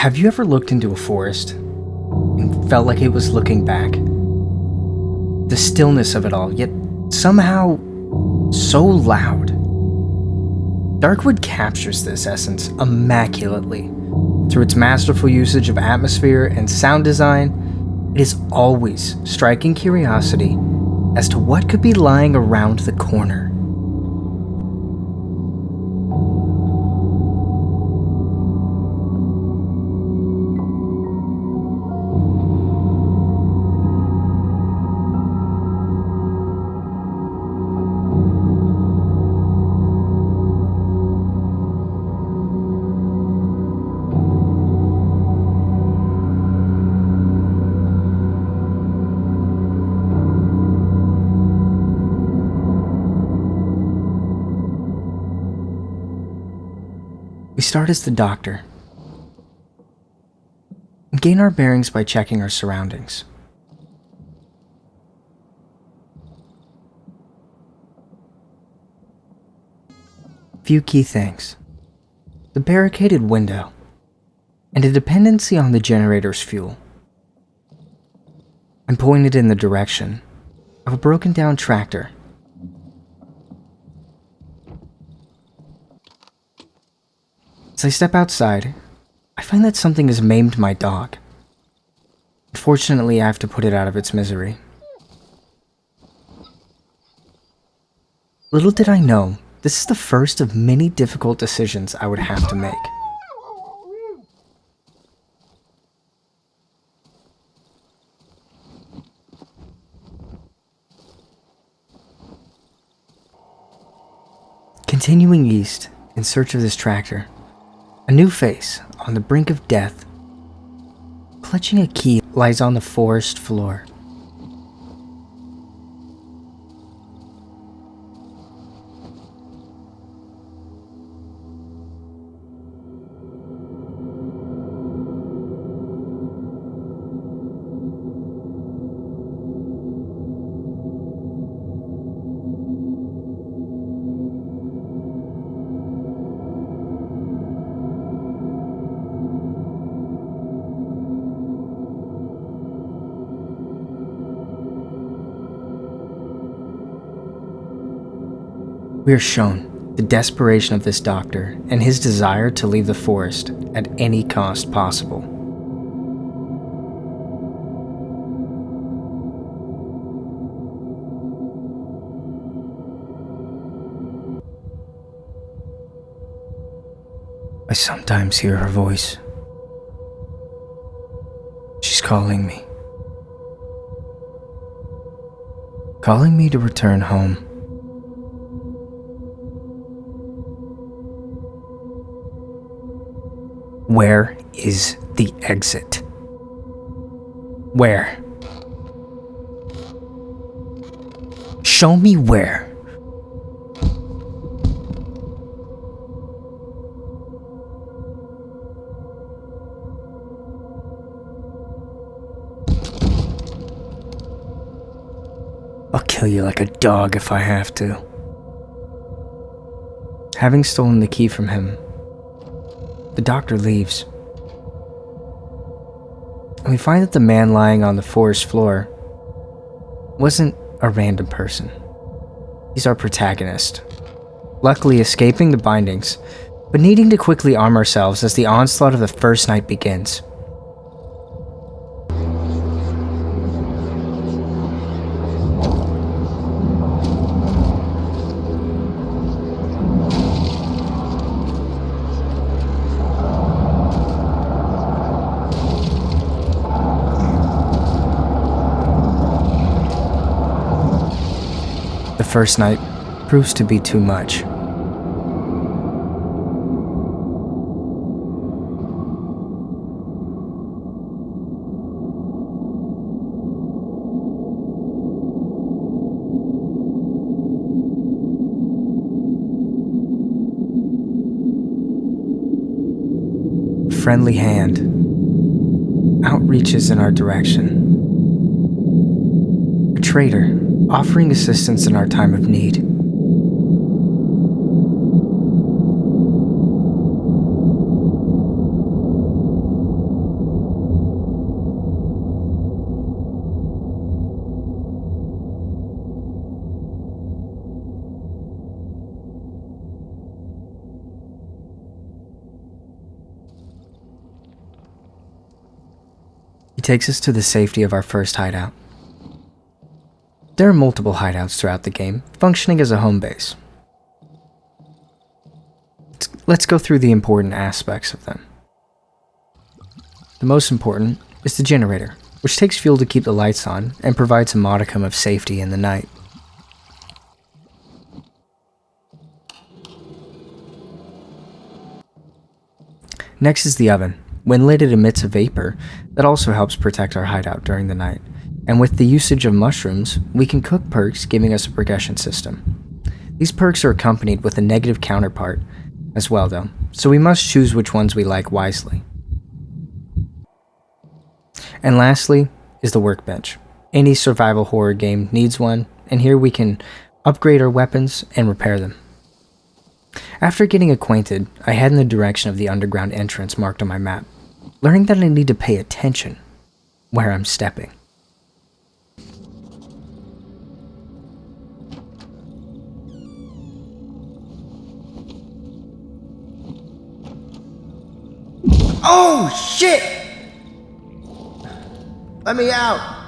Have you ever looked into a forest and felt like it was looking back? The stillness of it all, yet somehow so loud. Darkwood captures this essence immaculately. Through its masterful usage of atmosphere and sound design, it is always striking curiosity as to what could be lying around the corner. We start as the doctor and gain our bearings by checking our surroundings. Few key things: the barricaded window and a dependency on the generator's fuel. I'm pointed in the direction of a broken down tractor. As I step outside, I find that something has maimed my dog. Unfortunately, I have to put it out of its misery. Little did I know, this is the first of many difficult decisions I would have to make. Continuing east in search of this tractor, a new face on the brink of death, clutching a key, lies on the forest floor. We are shown the desperation of this doctor and his desire to leave the forest at any cost possible. I sometimes hear her voice. She's calling me. Calling me to return home. Where is the exit? Where? Show me where. I'll kill you like a dog if I have to. Having stolen the key from him, the doctor leaves. And we find that the man lying on the forest floor wasn't a random person. He's our protagonist, luckily escaping the bindings, but needing to quickly arm ourselves as the onslaught of the first night begins. The first night proves to be too much. A friendly hand outreaches in our direction. A trader offering assistance in our time of need. He takes us to the safety of our first hideout. There are multiple hideouts throughout the game, functioning as a home base. Let's go through the important aspects of them. The most important is the generator, which takes fuel to keep the lights on and provides a modicum of safety in the night. Next is the oven. When lit, it emits a vapor that also helps protect our hideout during the night. And with the usage of mushrooms, we can cook perks, giving us a progression system. These perks are accompanied with a negative counterpart as well though, so we must choose which ones we like wisely. And lastly is the workbench. Any survival horror game needs one, and here we can upgrade our weapons and repair them. After getting acquainted, I head in the direction of the underground entrance marked on my map, learning that I need to pay attention where I'm stepping. Oh, shit! Let me out!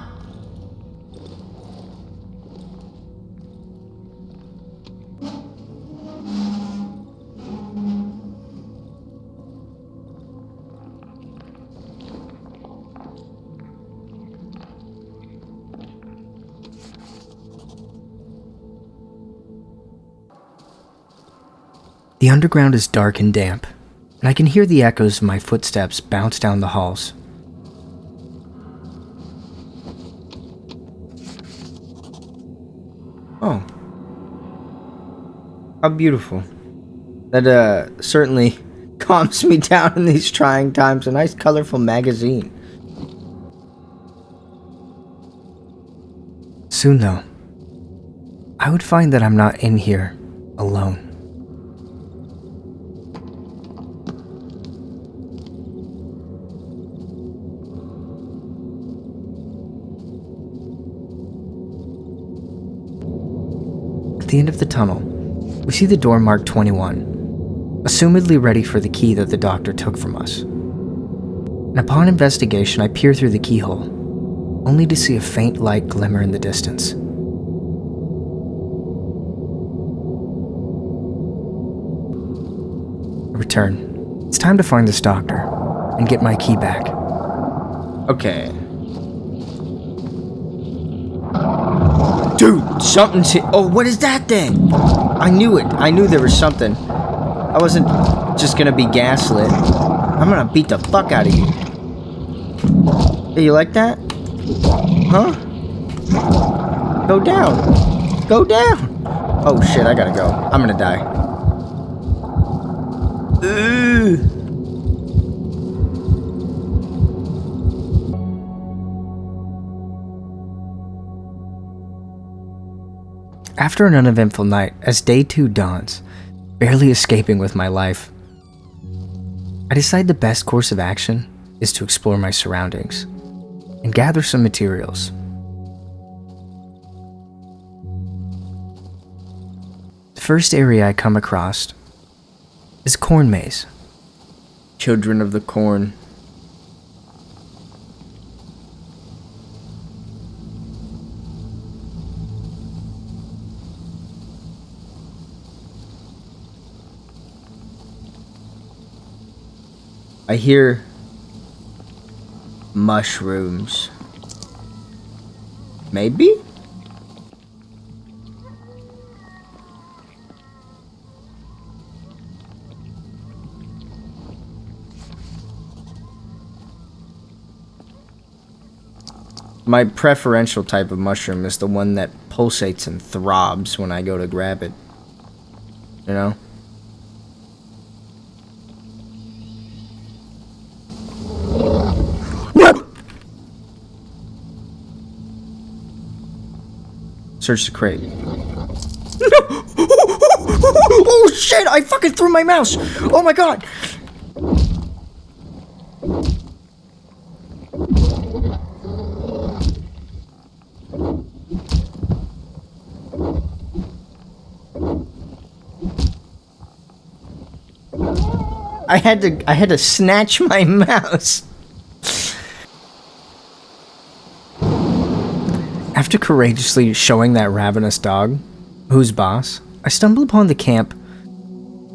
The underground is dark and damp, and I can hear the echoes of my footsteps bounce down the halls. Oh. How beautiful. That certainly calms me down in these trying times. A nice colorful magazine. Soon though, I would find that I'm not in here alone. At the end of the tunnel, we see the door marked 21, assumedly ready for the key that the doctor took from us. And upon investigation, I peer through the keyhole, only to see a faint light glimmer in the distance. I return. It's time to find this doctor and get my key back. Okay. Dude, something's hit. Oh, what is that thing? I knew it. I knew there was something. I wasn't just gonna be gaslit. I'm gonna beat the fuck out of you. Hey, you like that? Huh? Go down. Go down. Oh shit, I gotta go. I'm gonna die. Ugh. After an uneventful night, as day 2 dawns, barely escaping with my life, I decide the best course of action is to explore my surroundings and gather some materials. The first area I come across is a corn maze. Children of the corn. I hear mushrooms. Maybe? My preferential type of mushroom is the one that pulsates and throbs when I go to grab it. You know? Search the crate. No! Oh shit! I fucking threw my mouse! Oh my god! I had to snatch my mouse. After courageously showing that ravenous dog, who's boss, I stumble upon the camp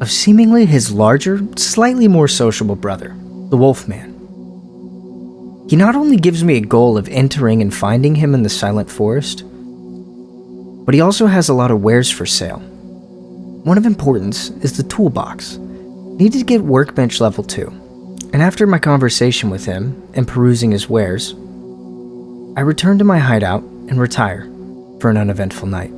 of seemingly his larger, slightly more sociable brother, the wolfman. He not only gives me a goal of entering and finding him in the silent forest, but he also has a lot of wares for sale. One of importance is the toolbox. Needed to get workbench level 2, and after my conversation with him and perusing his wares, I return to my hideout and retire for an uneventful night.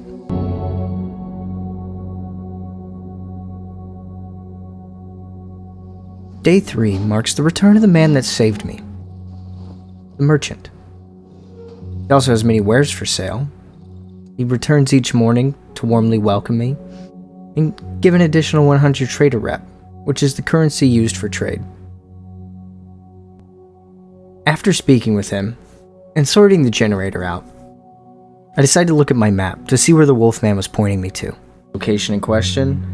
Day 3 marks the return of the man that saved me, the merchant. He also has many wares for sale. He returns each morning to warmly welcome me and give an additional 100 trader rep, which is the currency used for trade. After speaking with him and sorting the generator out, I decided to look at my map to see where the wolfman was pointing me to. Location in question,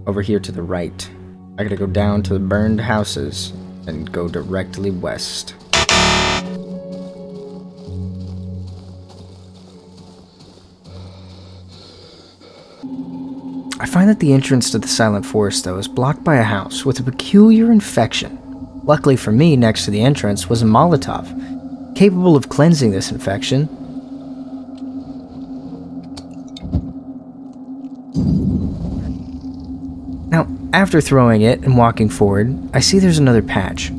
over here to the right. I gotta go down to the burned houses and go directly west. I find that the entrance to the silent forest, though, is blocked by a house with a peculiar infection. Luckily for me, next to the entrance was a Molotov, capable of cleansing this infection. Now, after throwing it and walking forward, I see there's another patch.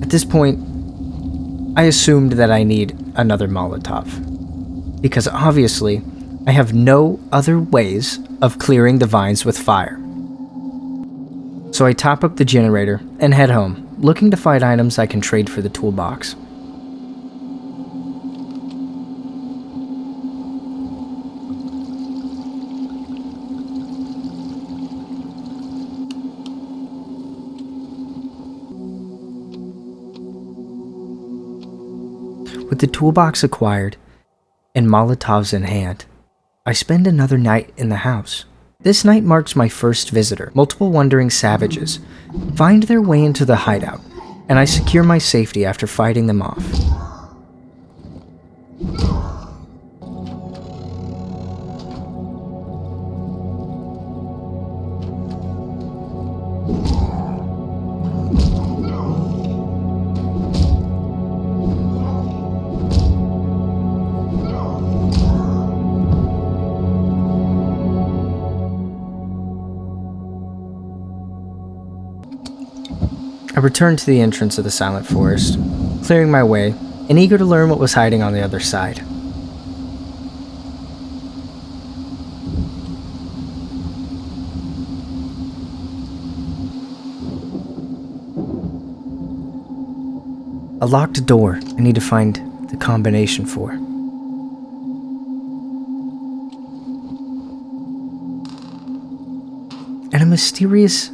At this point, I assumed that I need another Molotov, because obviously, I have no other ways of clearing the vines with fire. So I top up the generator and head home, looking to find items I can trade for the toolbox. With the toolbox acquired and Molotovs in hand, I spend another night in the house. This night marks my first visitor. Multiple wandering savages find their way into the hideout, and I secure my safety after fighting them off. I returned to the entrance of the silent forest, clearing my way and eager to learn what was hiding on the other side. A locked door I need to find the combination for. And a mysterious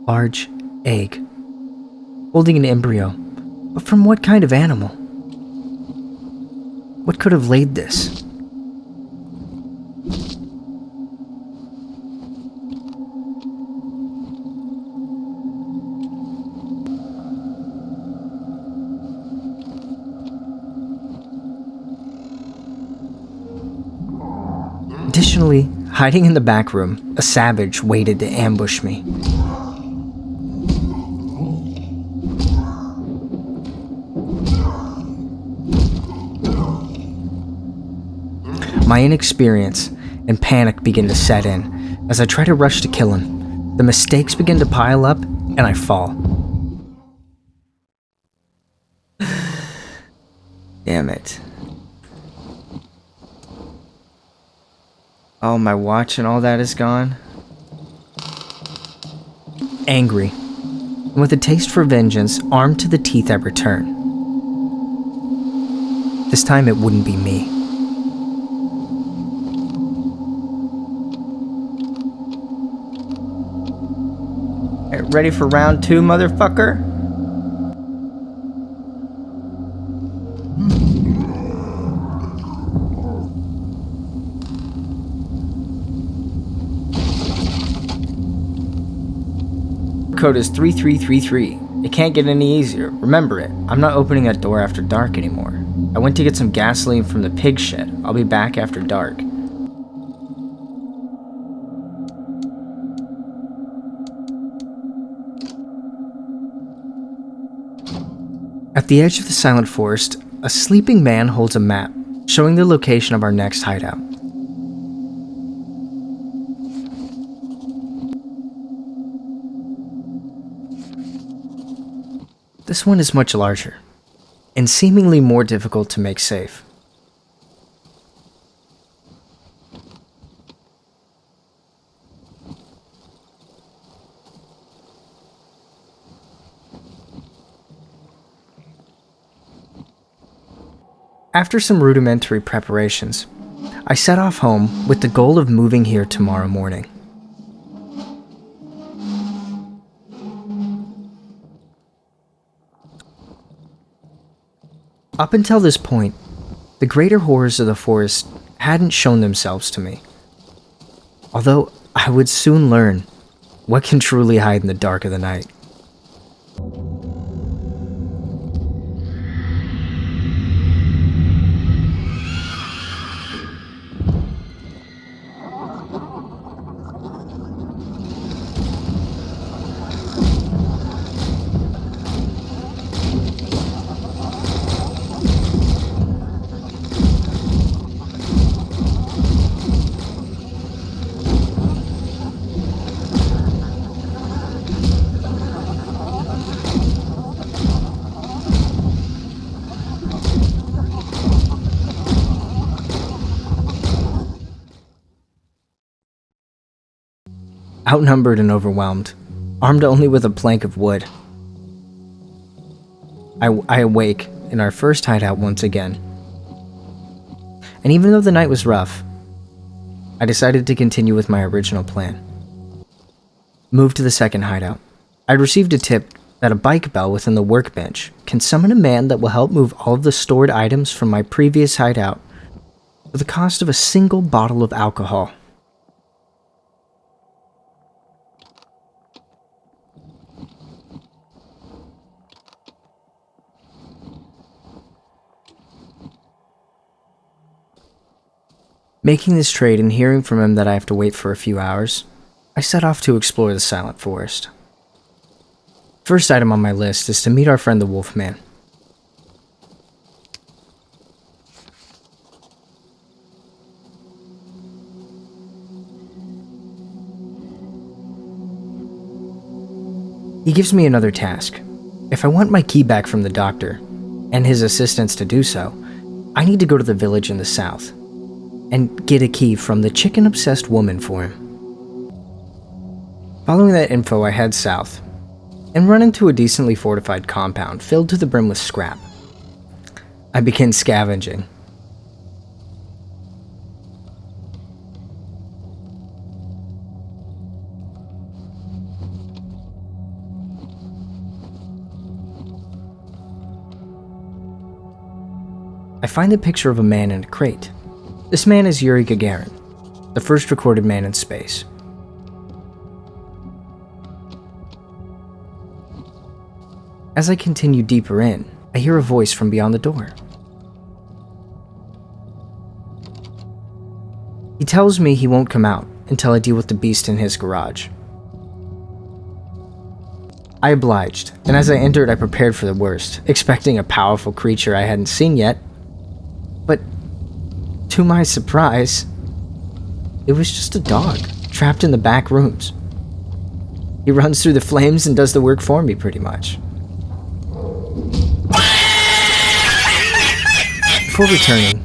large egg, holding an embryo, but from what kind of animal? What could have laid this? Additionally, hiding in the back room, a savage waited to ambush me. My inexperience and panic begin to set in as I try to rush to kill him. The mistakes begin to pile up, and I fall. Damn it. Oh, my watch and all that is gone. Angry, and with a taste for vengeance, armed to the teeth, I return. This time it wouldn't be me. Ready for round 2, motherfucker? Code is 3333. It can't get any easier. Remember it. I'm not opening that door after dark anymore. I went to get some gasoline from the pig shed. I'll be back after dark. At the edge of the silent forest, a sleeping man holds a map, showing the location of our next hideout. This one is much larger, and seemingly more difficult to make safe. After some rudimentary preparations, I set off home with the goal of moving here tomorrow morning. Up until this point, the greater horrors of the forest hadn't shown themselves to me. Although I would soon learn what can truly hide in the dark of the night. Outnumbered and overwhelmed, armed only with a plank of wood, I awake in our first hideout once again. And even though the night was rough, I decided to continue with my original plan. Move to the second hideout. I received a tip that a bike bell within the workbench can summon a man that will help move all of the stored items from my previous hideout for the cost of a single bottle of alcohol. Making this trade and hearing from him that I have to wait for a few hours, I set off to explore the silent forest. First item on my list is to meet our friend the wolfman. He gives me another task. If I want my key back from the doctor, and his assistance to do so, I need to go to the village in the south and get a key from the chicken-obsessed woman for him. Following that info, I head south and run into a decently fortified compound filled to the brim with scrap. I begin scavenging. I find a picture of a man in a crate. This man is Yuri Gagarin, the first recorded man in space. As I continue deeper in, I hear a voice from beyond the door. He tells me he won't come out until I deal with the beast in his garage. I obliged, and as I entered, I prepared for the worst, expecting a powerful creature I hadn't seen yet. But to my surprise, it was just a dog, trapped in the back rooms. He runs through the flames and does the work for me, pretty much. Before returning,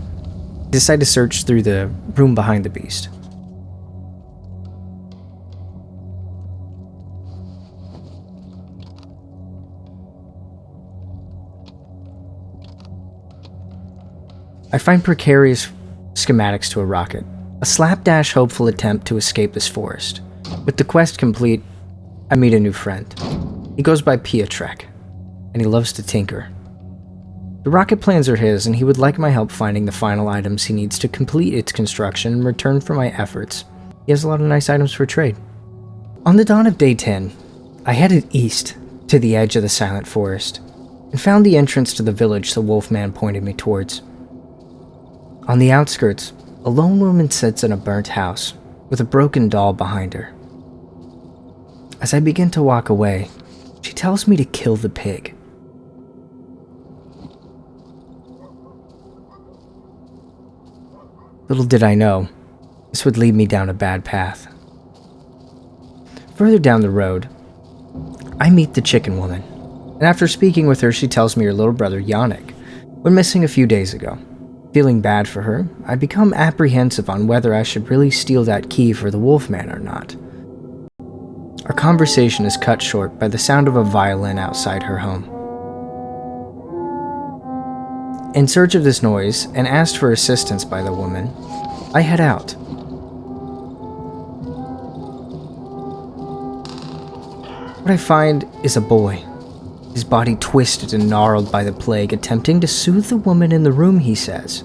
I decide to search through the room behind the beast. I find precarious schematics to a rocket, a slapdash hopeful attempt to escape this forest. With the quest complete, I meet a new friend. He goes by Pietrek, and he loves to tinker. The rocket plans are his, and he would like my help finding the final items he needs to complete its construction in return for my efforts. He has a lot of nice items for trade. On the dawn of day 10, I headed east to the edge of the silent forest, and found the entrance to the village the wolfman pointed me towards. On the outskirts, a lone woman sits in a burnt house with a broken doll behind her. As I begin to walk away, she tells me to kill the pig. Little did I know, this would lead me down a bad path. Further down the road, I meet the chicken woman, and after speaking with her, she tells me her little brother Yannick went missing a few days ago. Feeling bad for her, I become apprehensive on whether I should really steal that key for the wolfman or not. Our conversation is cut short by the sound of a violin outside her home. In search of this noise and asked for assistance by the woman, I head out. What I find is a boy, his body twisted and gnarled by the plague, attempting to soothe the woman in the room, he says.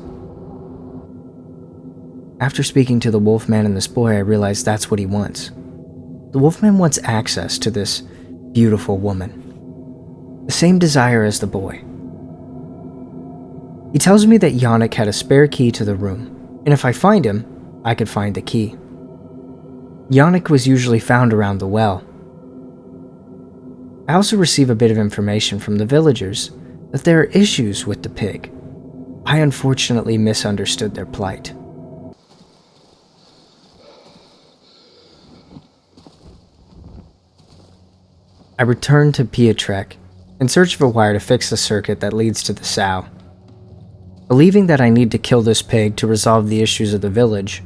After speaking to the wolfman and this boy, I realize that's what he wants. The wolfman wants access to this beautiful woman. The same desire as the boy. He tells me that Yannick had a spare key to the room, and if I find him, I could find the key. Yannick was usually found around the well. I also receive a bit of information from the villagers that there are issues with the pig. I unfortunately misunderstood their plight. I return to Pietrek in search of a wire to fix the circuit that leads to the sow. Believing that I need to kill this pig to resolve the issues of the village,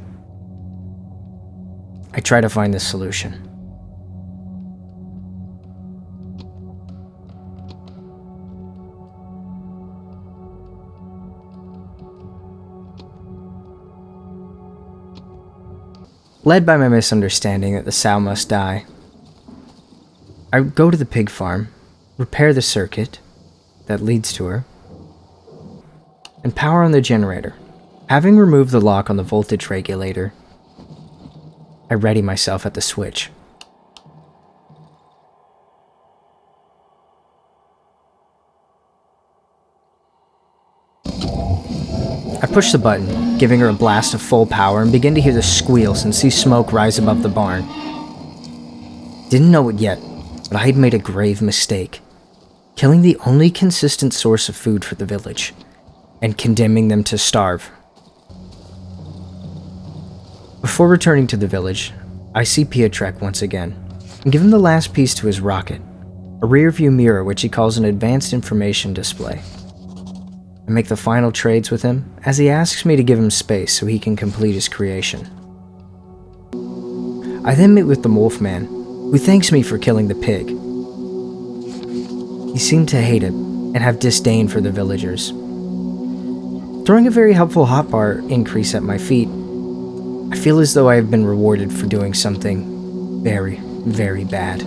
I try to find the solution. Led by my misunderstanding that the sow must die, I go to the pig farm, repair the circuit that leads to her, and power on the generator. Having removed the lock on the voltage regulator, I ready myself at the switch. I push the button, giving her a blast of full power, and begin to hear the squeals and see smoke rise above the barn. Didn't know it yet, but I had made a grave mistake, killing the only consistent source of food for the village, and condemning them to starve. Before returning to the village, I see Pietrek once again, and give him the last piece to his rocket, a rear-view mirror which he calls an advanced information display. I make the final trades with him, as he asks me to give him space so he can complete his creation. I then meet with the wolfman, who thanks me for killing the pig. He seemed to hate it, and have disdain for the villagers. Throwing a very helpful hotbar increase at my feet, I feel as though I have been rewarded for doing something very, very bad.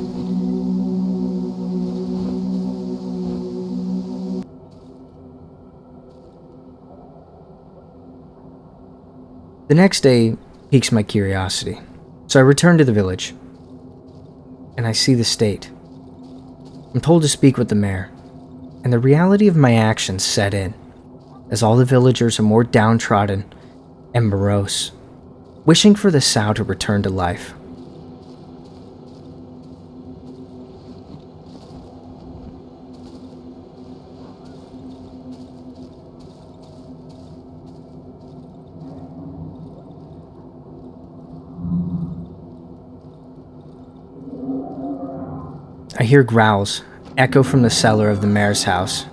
The next day piques my curiosity, so I return to the village, and I see the state. I'm told to speak with the mayor, and the reality of my actions set in, as all the villagers are more downtrodden and morose, wishing for the sow to return to life. I hear growls echo from the cellar of the mayor's house.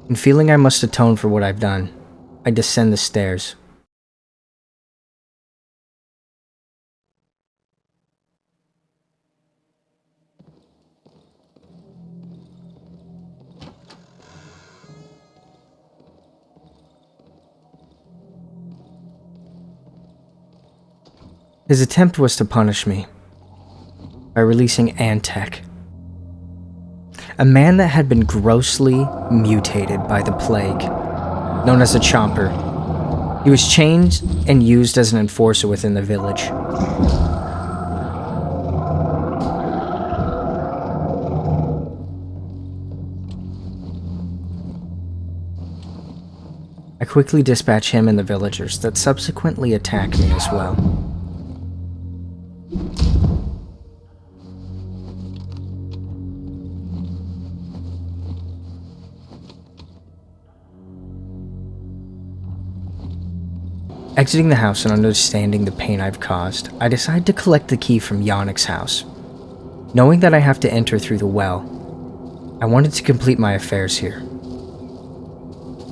And feeling I must atone for what I've done, I descend the stairs. His attempt was to punish me by releasing Antek, a man that had been grossly mutated by the plague, known as a chomper. He was chained and used as an enforcer within the village. quickly dispatch him and the villagers that subsequently attack me as well. Exiting the house and understanding the pain I've caused, I decide to collect the key from Yannick's house. Knowing that I have to enter through the well, I wanted to complete my affairs here.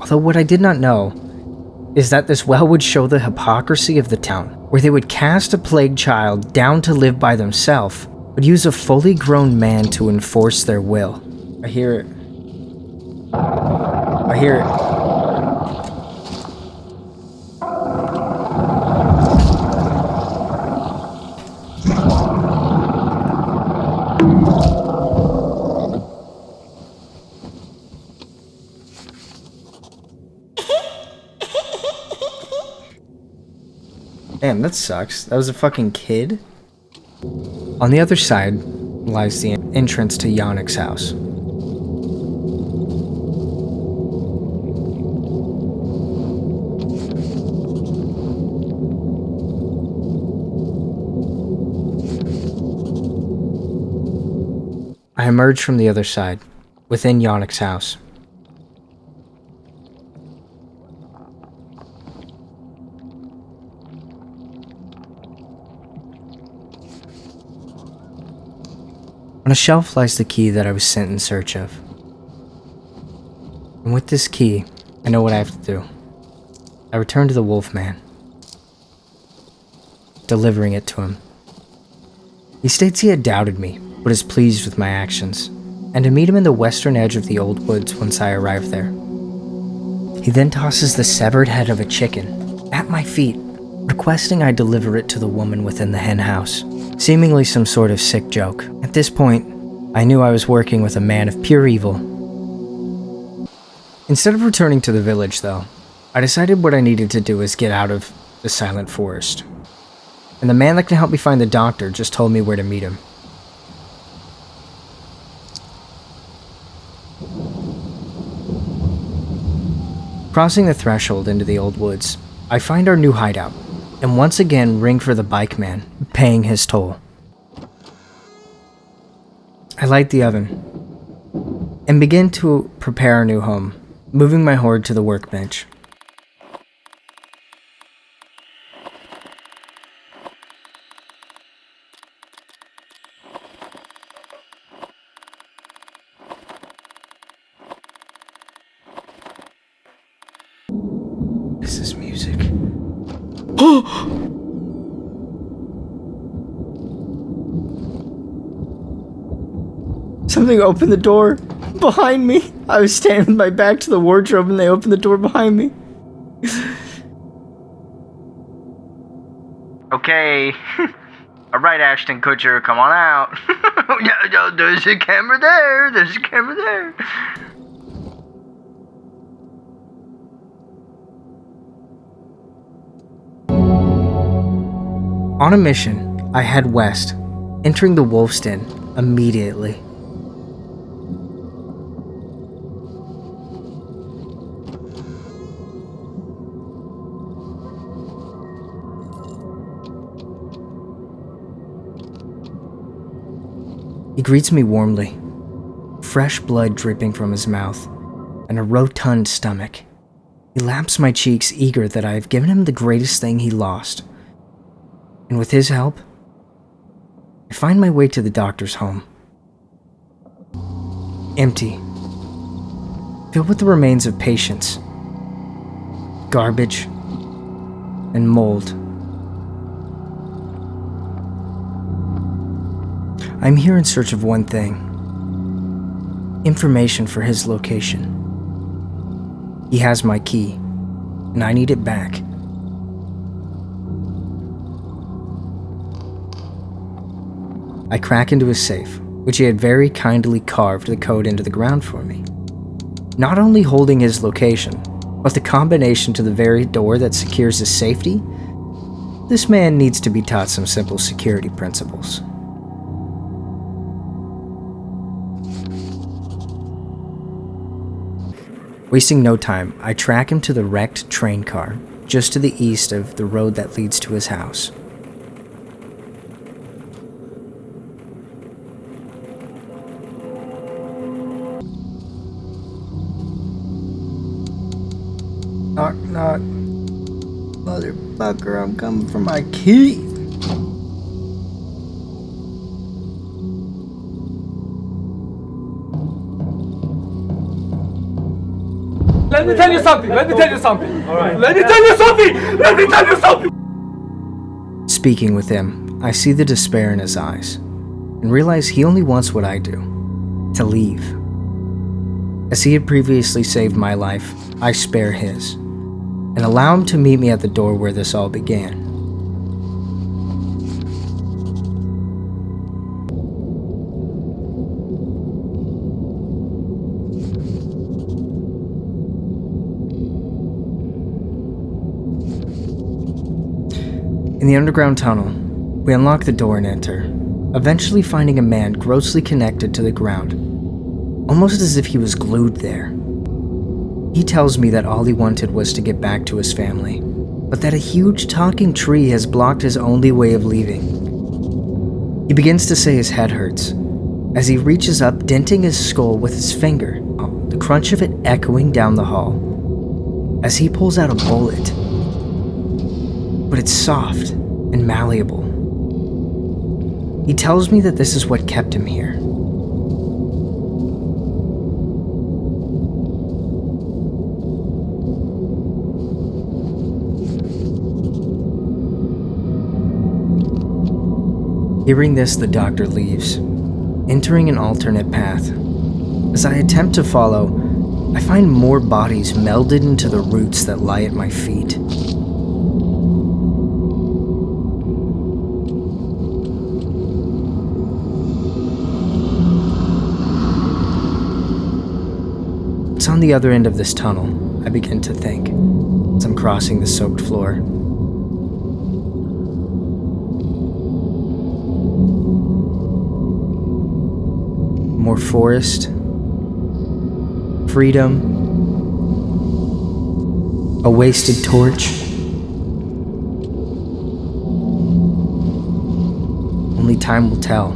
Although what I did not know is that this well would show the hypocrisy of the town, where they would cast a plague child down to live by themselves, but use a fully grown man to enforce their will. I hear it. I hear it. Damn, that sucks. That was a fucking kid? On the other side lies the entrance to Yannick's house. I emerge from the other side, within Yannick's house. On a shelf lies the key that I was sent in search of. And with this key, I know what I have to do. I return to the wolfman, delivering it to him. He states he had doubted me, but is pleased with my actions, and to meet him in the western edge of the old woods once I arrive there. He then tosses the severed head of a chicken at my feet, requesting I deliver it to the woman within the hen house. Seemingly some sort of sick joke. At this point, I knew I was working with a man of pure evil. Instead of returning to the village, though, I decided what I needed to do is get out of the silent forest. And the man that can help me find the doctor just told me where to meet him. Crossing the threshold into the old woods, I find our new hideout, and once again ring for the bike man, paying his toll. I light the oven and begin to prepare our new home, moving my hoard to the workbench. This is music. Something opened the door behind me. I was standing with my back to the wardrobe and they opened the door behind me. Okay. Alright, Ashton Kutcher, come on out. No, there's a camera there. There's a camera there. On a mission, I head west, entering the wolf's den immediately. He greets me warmly, fresh blood dripping from his mouth, and a rotund stomach. He laps my cheeks, eager that I have given him the greatest thing he lost. And with his help, I find my way to the doctor's home. Empty, filled with the remains of patients, garbage, and mold. I'm here in search of one thing: information for his location. He has my key, and I need it back. I crack into his safe, which he had very kindly carved the code into the ground for me. Not only holding his location, but the combination to the very door that secures his safety, this man needs to be taught some simple security principles. Wasting no time, I track him to the wrecked train car, just to the east of the road that leads to his house. Knock, knock. Motherfucker, I'm coming for my key. Let me tell you something. Let me tell you something. All right. Let me tell you something. Let me tell you something. Speaking with him, I see the despair in his eyes and realize he only wants what I do, to leave. As he had previously saved my life, I spare his and allow him to meet me at the door where this all began. In the underground tunnel, we unlock the door and enter, eventually finding a man grossly connected to the ground, almost as if he was glued there. He tells me that all he wanted was to get back to his family, but that a huge talking tree has blocked his only way of leaving. He begins to say his head hurts, as he reaches up, denting his skull with his finger, the crunch of it echoing down the hall, as he pulls out a bullet. But it's soft and malleable. He tells me that this is what kept him here. Hearing this, the doctor leaves, entering an alternate path. As I attempt to follow, I find more bodies melded into the roots that lie at my feet. It's on the other end of this tunnel, I begin to think, as I'm crossing the soaked floor. More forest, freedom, a wasted torch. Only time will tell.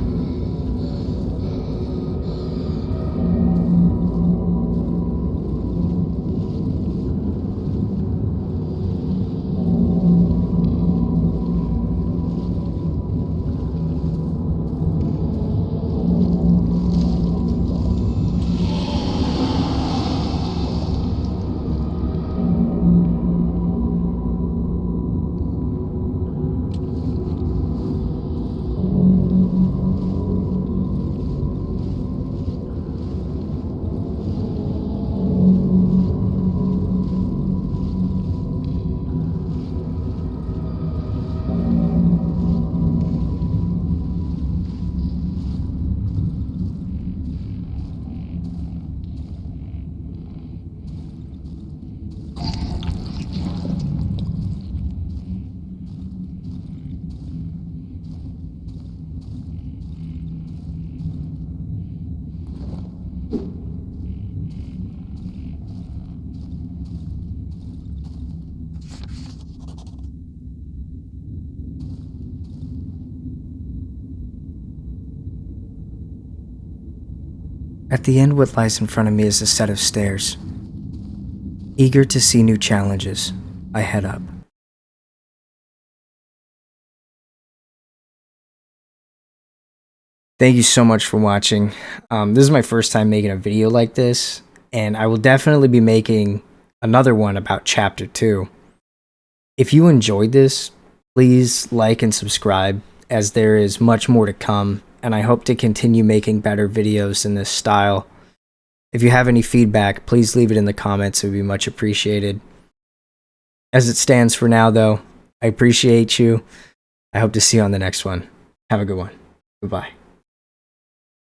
At the end, what lies in front of me is a set of stairs. Eager to see new challenges, I head up. Thank you so much for watching. This is my first time making a video like this, and I will definitely be making another one about Chapter 2. If you enjoyed this, please like and subscribe, as there is much more to come, and I hope to continue making better videos in this style. If you have any feedback, please leave it in the comments. It would be much appreciated. As it stands for now, though, I appreciate you. I hope to see you on the next one. Have a good one. Goodbye.